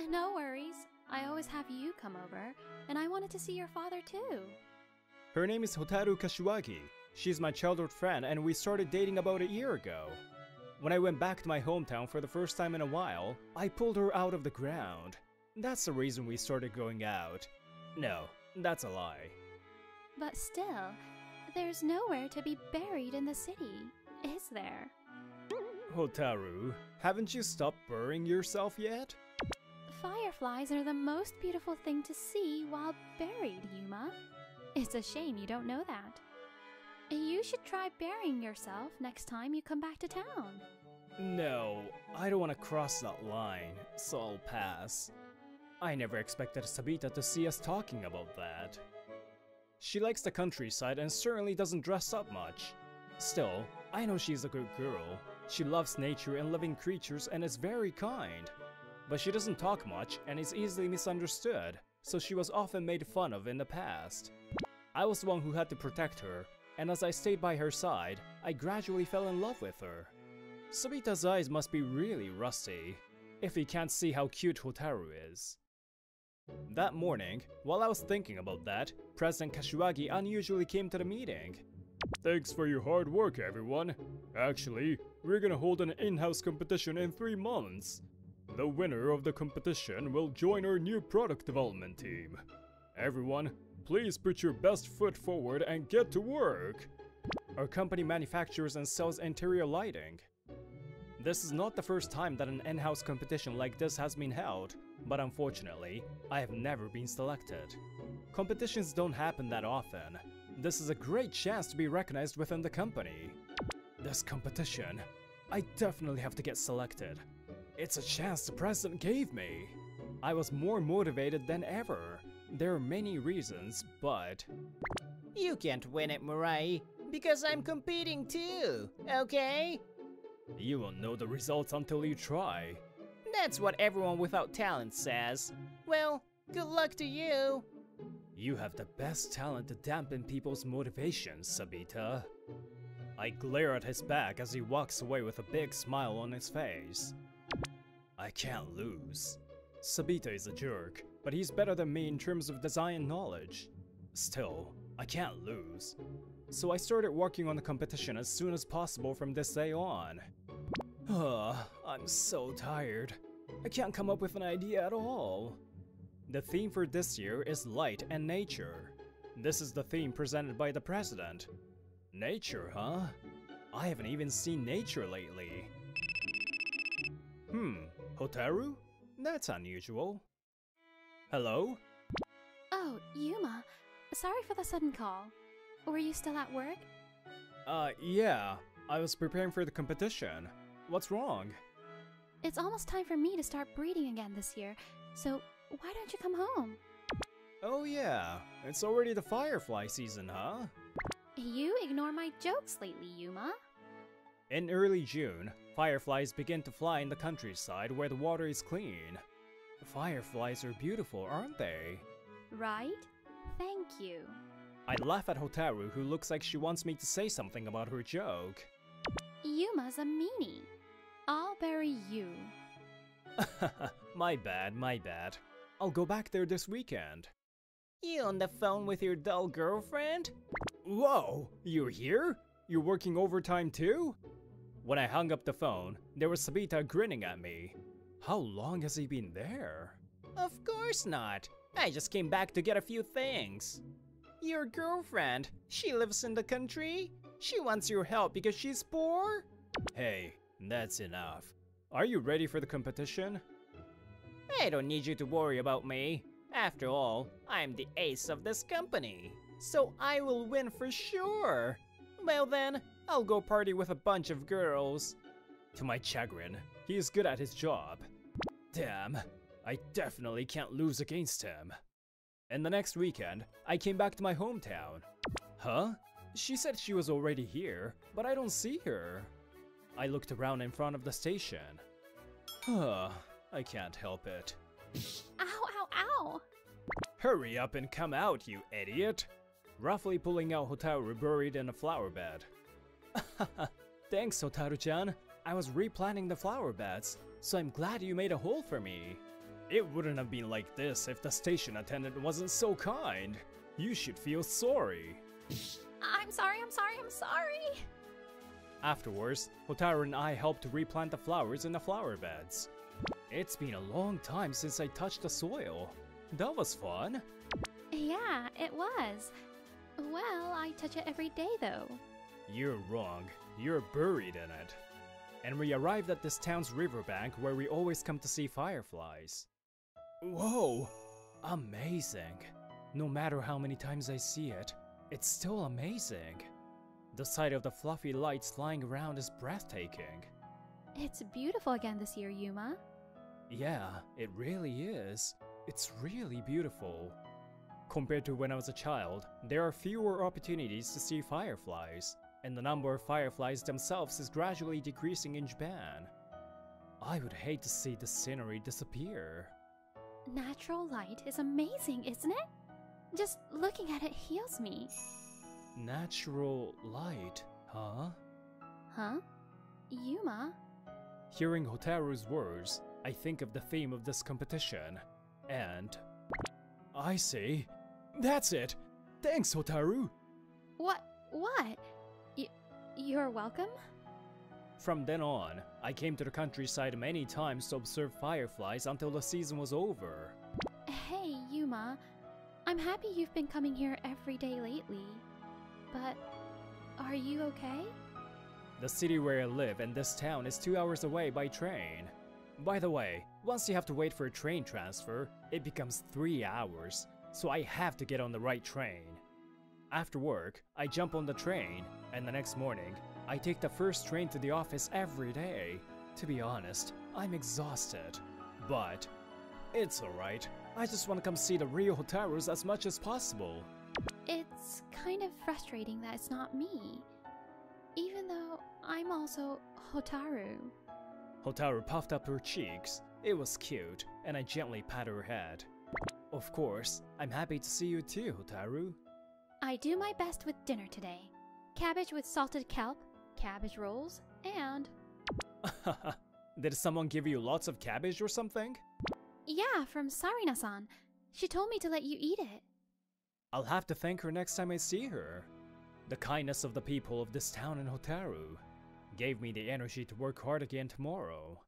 No worries. I always have you come over, and I wanted to see your father too. Her name is Hotaru Kashiwagi. She's my childhood friend and we started dating about a year ago. When I went back to my hometown for the first time in a while, I pulled her out of the ground. That's the reason we started going out. No, that's a lie. But still, there's nowhere to be buried in the city, is there? Hotaru, haven't you stopped burying yourself yet? Fireflies are the most beautiful thing to see while buried, Yuma. It's a shame you don't know that. You should try burying yourself next time you come back to town. No, I don't want to cross that line, so I'll pass. I never expected Sabita to see us talking about that. She likes the countryside and certainly doesn't dress up much. Still, I know she's a good girl. She loves nature and living creatures and is very kind. But she doesn't talk much and is easily misunderstood, so she was often made fun of in the past. I was the one who had to protect her, and as I stayed by her side, I gradually fell in love with her. Sabita's eyes must be really rusty, if he can't see how cute Hotaru is. That morning, while I was thinking about that, President Kashiwagi unusually came to the meeting. Thanks for your hard work, everyone. Actually, we're gonna hold an in-house competition in 3 months. The winner of the competition will join our new product development team. Everyone, please put your best foot forward and get to work. Our company manufactures and sells interior lighting. This is not the first time that an in-house competition like this has been held, but unfortunately, I have never been selected. Competitions don't happen that often. This is a great chance to be recognized within the company. This competition, I definitely have to get selected. It's a chance the president gave me. I was more motivated than ever. There are many reasons, but... You can't win it, Murai, because I'm competing too, okay? You won't know the results until you try. That's what everyone without talent says. Well, good luck to you. You have the best talent to dampen people's motivations, Sabita. I glare at his back as he walks away with a big smile on his face. I can't lose. Sabita is a jerk, but he's better than me in terms of design knowledge. Still, I can't lose. So I started working on the competition as soon as possible from this day on. I'm I'm so tired. I can't come up with an idea at all. The theme for this year is light and nature. This is the theme presented by the president. Nature, huh? I haven't even seen nature lately. Hotaru? That's unusual. Hello? Oh, Yuma. Sorry for the sudden call. Were you still at work? Yeah. I was preparing for the competition. What's wrong? It's almost time for me to start breeding again this year, so why don't you come home? Oh yeah, it's already the firefly season, huh? You ignore my jokes lately, Yuma. In early June, fireflies begin to fly in the countryside where the water is clean. Fireflies are beautiful, aren't they? Right? Thank you. I laugh at Hotaru, who looks like she wants me to say something about her joke. Yuma's a meanie. I'll bury you. My bad. I'll go back there this weekend. You on the phone with your dull girlfriend? Whoa, you're here? You're working overtime too? When I hung up the phone, there was Sabita grinning at me. How long has he been there? Of course not. I just came back to get a few things. Your girlfriend, she lives in the country? She wants your help because she's poor? Hey, that's enough. Are you ready for the competition? I don't need you to worry about me. After all, I'm the ace of this company. So I will win for sure. Well then, I'll go party with a bunch of girls. To my chagrin, he is good at his job. Damn, I definitely can't lose against him. And the next weekend, I came back to my hometown. Huh? She said she was already here, but I don't see her. I looked around in front of the station. I can't help it. Ow, ow, ow! Hurry up and come out, you idiot! Roughly pulling out Hotaru buried in a flower bed. Thanks, Hotaru-chan. I was replanting the flower beds, so I'm glad you made a hole for me. It wouldn't have been like this if the station attendant wasn't so kind. You should feel sorry. I'm sorry. Afterwards, Hotaru and I helped to replant the flowers in the flower beds. It's been a long time since I touched the soil. That was fun. Yeah, it was. Well, I touch it every day though. You're wrong. You're buried in it. And we arrived at this town's riverbank where we always come to see fireflies. Whoa! Amazing. No matter how many times I see it, it's still amazing. The sight of the fluffy lights flying around is breathtaking. It's beautiful again this year, Yuma. Yeah, it really is. It's really beautiful. Compared to when I was a child, there are fewer opportunities to see fireflies, and the number of fireflies themselves is gradually decreasing in Japan. I would hate to see the scenery disappear. Natural light is amazing, isn't it? Just looking at it heals me. Natural light, huh? Huh? Yuma? Hearing Hotaru's words, I think of the theme of this competition, and... I see. That's it! Thanks, Hotaru! What? You're welcome? From then on, I came to the countryside many times to observe fireflies until the season was over. Hey, Yuma. I'm happy you've been coming here every day lately. But are you okay? The city where I live and this town is 2 hours away by train. By the way, once you have to wait for a train transfer, it becomes 3 hours, so I have to get on the right train. After work, I jump on the train, and the next morning, I take the first train to the office every day. To be honest, I'm exhausted. But it's alright. I just want to come see the real Hotarus as much as possible. It's kind of frustrating that it's not me. Even though I'm also Hotaru. Hotaru puffed up her cheeks. It was cute, and I gently pat her head. Of course, I'm happy to see you too, Hotaru. I do my best with dinner today. Cabbage with salted kelp, cabbage rolls, and... Did someone give you lots of cabbage or something? Yeah, from Sarina-san. She told me to let you eat it. I'll have to thank her next time I see her. The kindness of the people of this town in Hotaru gave me the energy to work hard again tomorrow.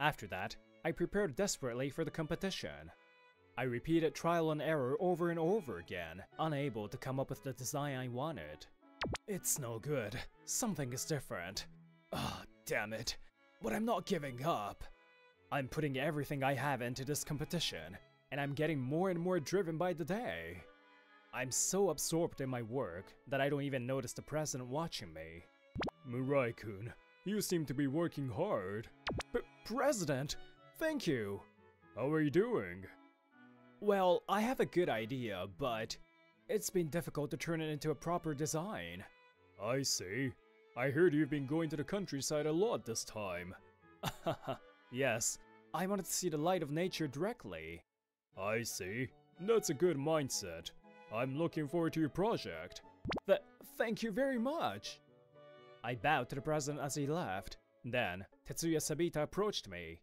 After that, I prepared desperately for the competition. I repeated trial and error over and over again, unable to come up with the design I wanted. It's no good. Something is different. Ah, damn it. But I'm not giving up. I'm putting everything I have into this competition, and I'm getting more and more driven by the day. I'm so absorbed in my work that I don't even notice the president watching me. Mirai-kun, you seem to be working hard. President, thank you. How are you doing? Well, I have a good idea, but it's been difficult to turn it into a proper design. I see. I heard you've been going to the countryside a lot this time. Yes, I wanted to see the light of nature directly. I see. That's a good mindset. I'm looking forward to your project. Thank you very much. I bowed to the president as he left. Then, Tetsuya Sabita approached me.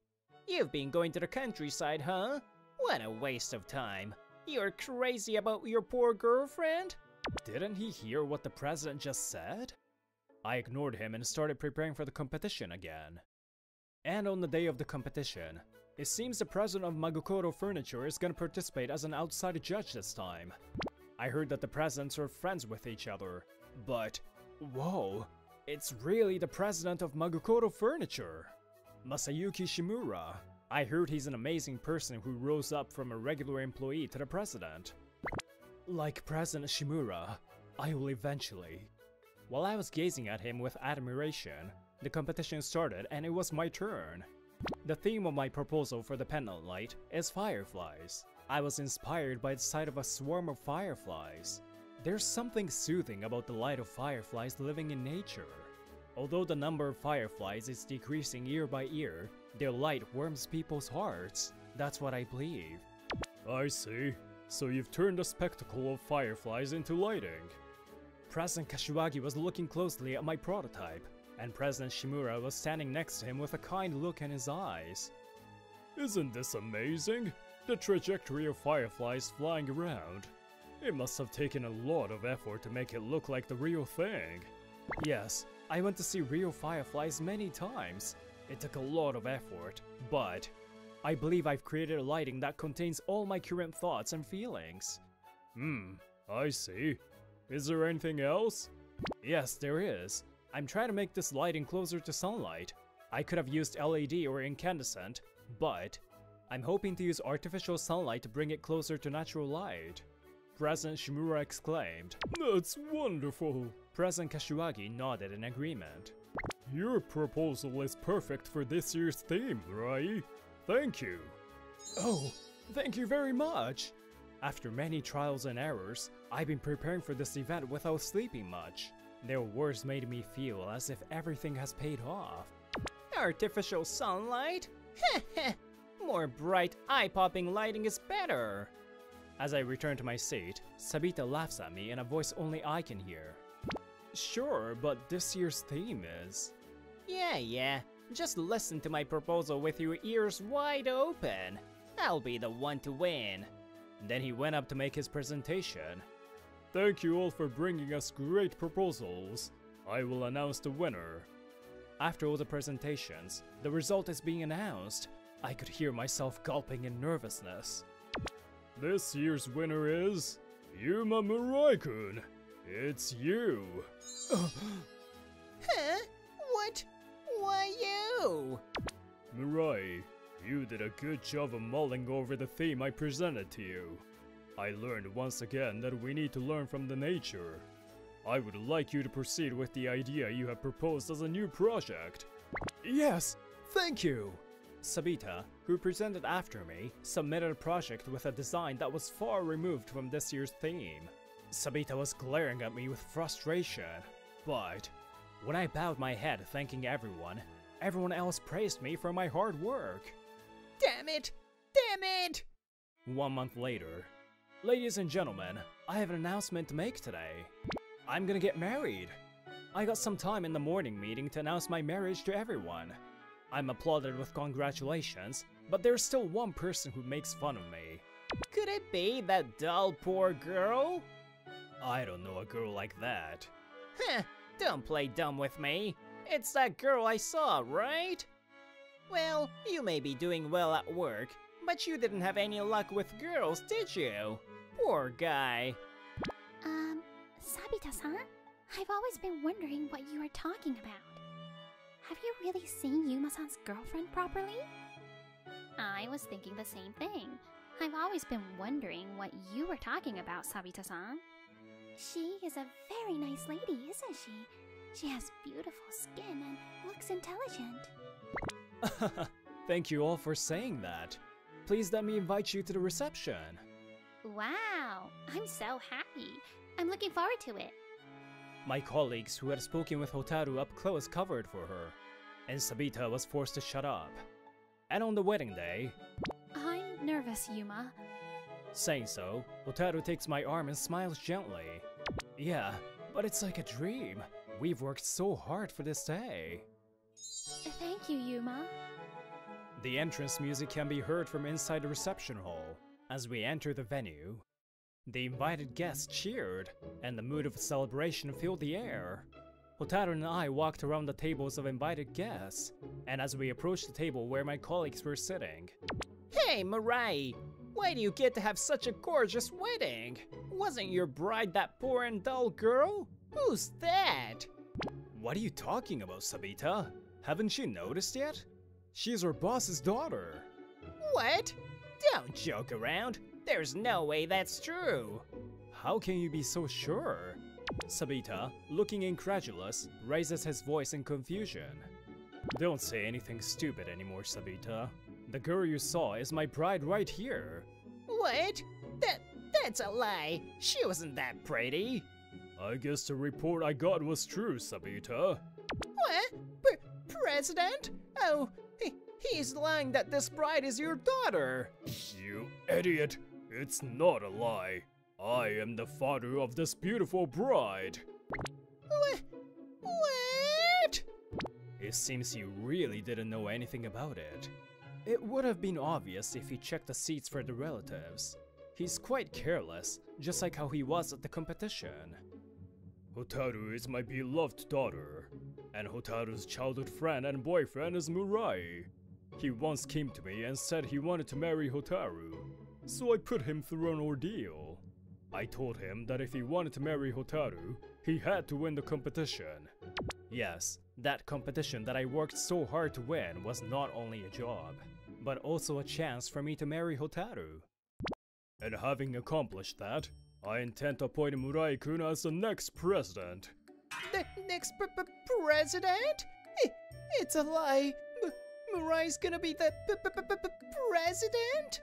You've been going to the countryside, huh? What a waste of time. You're crazy about your poor girlfriend? Didn't he hear what the president just said? I ignored him and started preparing for the competition again. And on the day of the competition, it seems the president of Magokoro Furniture is gonna participate as an outside judge this time. I heard that the presidents are friends with each other, but whoa, it's really the president of Magokoro Furniture, Masayuki Shimura. I heard he's an amazing person who rose up from a regular employee to the president. Like President Shimura, I will eventually. While I was gazing at him with admiration, the competition started and it was my turn. The theme of my proposal for the pendant light is fireflies. I was inspired by the sight of a swarm of fireflies. There's something soothing about the light of fireflies living in nature. Although the number of fireflies is decreasing year by year, their light warms people's hearts. That's what I believe. I see. So you've turned the spectacle of fireflies into lighting. President Kashiwagi was looking closely at my prototype, and President Shimura was standing next to him with a kind look in his eyes. Isn't this amazing? The trajectory of fireflies flying around. It must have taken a lot of effort to make it look like the real thing. Yes, I went to see real fireflies many times. It took a lot of effort, but I believe I've created a lighting that contains all my current thoughts and feelings. I see. Is there anything else? Yes, there is. I'm trying to make this lighting closer to sunlight. I could have used LED or incandescent, but I'm hoping to use artificial sunlight to bring it closer to natural light. President Shimura exclaimed. That's wonderful. President Kashiwagi nodded in agreement. Your proposal is perfect for this year's theme, right? Thank you. Oh, thank you very much. After many trials and errors, I've been preparing for this event without sleeping much. Their words made me feel as if everything has paid off. Artificial sunlight? Heh. More bright, eye-popping lighting is better. As I return to my seat, Sabita laughs at me in a voice only I can hear. Sure, but this year's theme is... Yeah. Just listen to my proposal with your ears wide open. I'll be the one to win. Then he went up to make his presentation. Thank you all for bringing us great proposals. I will announce the winner. After all the presentations, the result is being announced. I could hear myself gulping in nervousness. This year's winner is... Yuma Mirai-kun. It's you. Huh? What? Why you? Mirai, you did a good job of mulling over the theme I presented to you. I learned once again that we need to learn from the nature. I would like you to proceed with the idea you have proposed as a new project. Yes, thank you! Sabita, who presented after me, submitted a project with a design that was far removed from this year's theme. Sabita was glaring at me with frustration, but when I bowed my head thanking everyone else praised me for my hard work. Damn it! 1 month later. Ladies and gentlemen, I have an announcement to make today. I'm gonna get married. I got some time in the morning meeting to announce my marriage to everyone. I'm applauded with congratulations, but there's still one person who makes fun of me. Could it be that dull poor girl? I don't know a girl like that. Heh, don't play dumb with me. It's that girl I saw, right? Well, you may be doing well at work, but you didn't have any luck with girls, did you? Poor guy. Sabita-san, I've always been wondering what you are talking about. Have you really seen Yuma-san's girlfriend properly? I was thinking the same thing. I've always been wondering what you were talking about, Sabita-san. She is a very nice lady, isn't she? She has beautiful skin and looks intelligent. Thank you all for saying that. Please let me invite you to the reception. Wow, I'm so happy. I'm looking forward to it. My colleagues who had spoken with Hotaru up close covered for her, and Sabita was forced to shut up. And on the wedding day... I'm nervous, Yuma. Saying so, Hotaru takes my arm and smiles gently. Yeah, but it's like a dream. We've worked so hard for this day. Thank you, Yuma. The entrance music can be heard from inside the reception hall. As we enter the venue, the invited guests cheered, and the mood of celebration filled the air. Hotaru and I walked around the tables of invited guests, and as we approached the table where my colleagues were sitting... Hey, Mirai! Why do you get to have such a gorgeous wedding? Wasn't your bride that poor and dull girl? Who's that? What are you talking about, Sabita? Haven't you noticed yet? She's our boss's daughter. What? Don't joke around. There's no way that's true. How can you be so sure? Sabita, looking incredulous, raises his voice in confusion. Don't say anything stupid anymore, Sabita. The girl you saw is my bride right here. What? That's a lie. She wasn't that pretty. I guess the report I got was true, Sabita. What? President? Oh, he's lying that this bride is your daughter. You idiot! It's not a lie. I am the father of this beautiful bride. What? It seems you really didn't know anything about it. It would have been obvious if he checked the seats for the relatives. He's quite careless, just like how he was at the competition. Hotaru is my beloved daughter, and Hotaru's childhood friend and boyfriend is Mirai. He once came to me and said he wanted to marry Hotaru, so I put him through an ordeal. I told him that if he wanted to marry Hotaru, he had to win the competition. Yes, that competition that I worked so hard to win was not only a job, but also a chance for me to marry Hotaru. And having accomplished that, I intend to appoint Mirai-kun as the next president. The next president? It's a lie. Mirai's gonna be the president?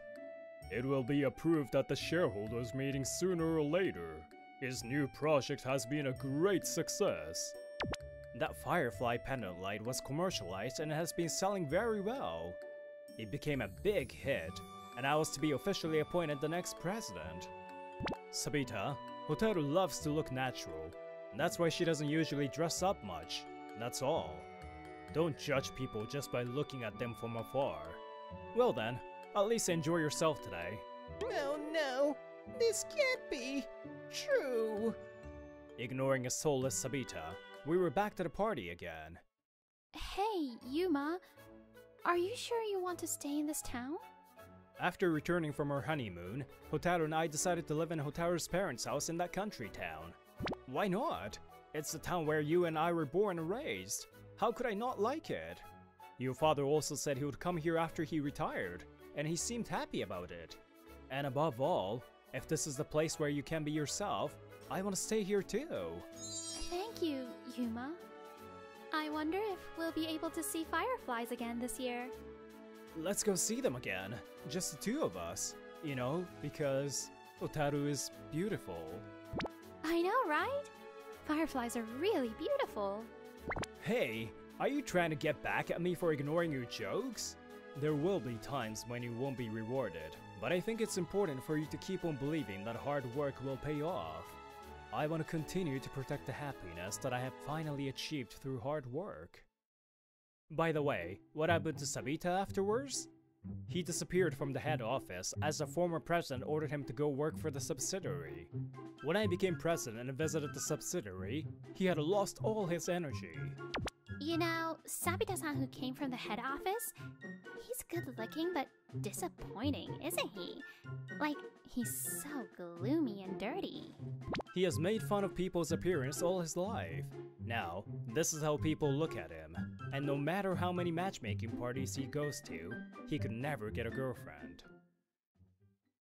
It will be approved at the shareholders meeting sooner or later. His new project has been a great success. That Firefly pendant light was commercialized and has been selling very well. It became a big hit, and I was to be officially appointed the next president. Sabita, Hotaru loves to look natural. That's why she doesn't usually dress up much. That's all. Don't judge people just by looking at them from afar. Well then, at least enjoy yourself today. Oh no, this can't be true. Ignoring a soulless Sabita, we were back to the party again. Hey, Yuma. Are you sure you want to stay in this town? After returning from our honeymoon, Hotaru and I decided to live in Hotaru's parents' house in that country town. Why not? It's the town where you and I were born and raised. How could I not like it? Your father also said he would come here after he retired, and he seemed happy about it. And above all, if this is the place where you can be yourself, I want to stay here too. Thank you, Yuma. I wonder if we'll be able to see fireflies again this year. Let's go see them again. Just the two of us. You know, because Hotaru is beautiful. I know, right? Fireflies are really beautiful. Hey, are you trying to get back at me for ignoring your jokes? There will be times when you won't be rewarded, but I think it's important for you to keep on believing that hard work will pay off. I want to continue to protect the happiness that I have finally achieved through hard work. By the way, what happened to Sabita afterwards? He disappeared from the head office as the former president ordered him to go work for the subsidiary. When I became president and visited the subsidiary, he had lost all his energy. You know, Sabita-san who came from the head office, he's good looking but disappointing, isn't he? Like, he's so gloomy and dirty. He has made fun of people's appearance all his life. Now, this is how people look at him. And no matter how many matchmaking parties he goes to, he could never get a girlfriend.